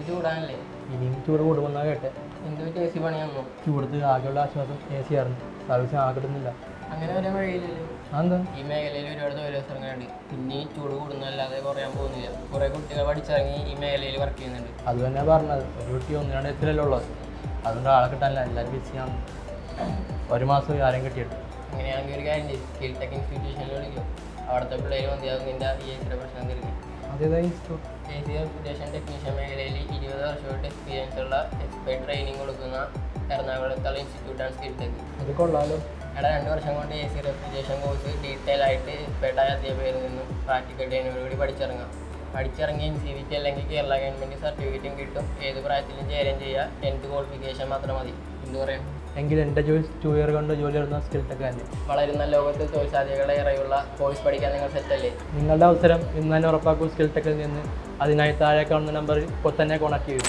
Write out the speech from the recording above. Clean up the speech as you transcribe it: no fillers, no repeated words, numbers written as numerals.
ചൂടാണല്ലേ? ഇനിയും ചൂട് കൂടുമെന്നാ കേട്ടെ. എന്ത് പറ്റി AC പണിയാണോ? ചൂടത്ത് ആകെയുള്ള ആശ്വാസം AC ആയിരുന്നു. സർവീസ് ആകെ കിട്ടുന്നില്ല. അങ്ങനെ വരാൻ വഴിയില്ലല്ലോ. അതെന്താ? ഈ മേഖലയിൽ ഒരുപാട് തൊഴിലവസരങ്ങളുണ്ട്. പിന്നെ ഈ ചൂട് കൂടുന്നതല്ലാതെ കുറയാൻ പോകുന്നില്ല. കുറേ കുട്ടികൾ പഠിച്ചിറങ്ങി ഈ മേഖലയിൽ വർക്ക് ചെയ്യുന്നുണ്ട്. അത് തന്നെ പറഞ്ഞത്. ഒരു കുട്ടി 1-2 എത്തിലല്ലോ ഉള്ളത്. അതുകൊണ്ട് ആളെ കിട്ടാനില്ല, എല്ലാവരും ബിസിയാണ്. ഒരു മാസം ആരെയും കിട്ടിയിട്ട്. അങ്ങനെയാണെങ്കിൽ ഒരു കാര്യം ചെയ്യും, സ്കിൽ ടെക് ഇൻസ്റ്റിറ്റ്യൂഷനിൽ വിളിക്കും. അവിടുത്തെ പിള്ളേർ മതിയാകും നിൻ്റെ AC പ്രശ്നം തീർക്കും. അതേതാ ഇൻസ്റ്റിറ്റ്യൂട്ട്? AC റെഫ്രിജറേഷൻ ടെക്നീഷ്യൻ മേഖലയിൽ 20 വർഷമായിട്ട് എക്സ്പീരിയൻസ് ഉള്ള എക്സ്പേർട്ട് ട്രെയിനിങ് കൊടുക്കുന്ന എറണാകുളത്തുള്ള ഇൻസ്റ്റിറ്റ്യൂട്ടാണ് സ്കിൽ ടെക്. അത് കൊള്ളാലോ. അവിടെ 2 വർഷം കൊണ്ട് AC റെഫ്രിജറേഷൻ കോഴ്സ് ഡീറ്റെയിൽ ആയിട്ട് എക്സ്പേർട്ടായ അധ്യാപകരിൽ നിന്നും പ്രാക്ടിക്കൽ ട്രെയിനിങ്ങോടുകൂടി പഠിച്ചിറങ്ങാം. പഠിച്ചിറങ്ങി NCVT അല്ലെങ്കിൽ കേരള ഗവൺമെൻറ് സർട്ടിഫിക്കറ്റും കിട്ടും. ഏത് പ്രായത്തിലും ചേരുകയും ചെയ്യുക. 10th ക്വാളിഫിക്കേഷൻ മാത്രം മതി. എന്ത് പറയും? എങ്കിൽ എൻ്റെ ചോയ്സ് 2 ഇയർ കൊണ്ട് ജോലി എടുക്കുന്ന സ്കിൽ ടെക് തന്നെ. വളരുന്ന ലോകത്ത് തൊഴിൽ സാധ്യതകളെ ഏറെയുള്ള കോഴ്സ് പഠിക്കാൻ നിങ്ങൾ സെറ്റല്ലേ? നിങ്ങളുടെ അവസരം ഇന്ന് തന്നെ ഉറപ്പാക്കൂ. സ്കിൽ ടെക്കിൽ നിന്ന് അതിനായി താഴെ കാണുന്ന നമ്പറിൽ ഇപ്പോൾ തന്നെ കോൺടാക്ട് ചെയ്യും.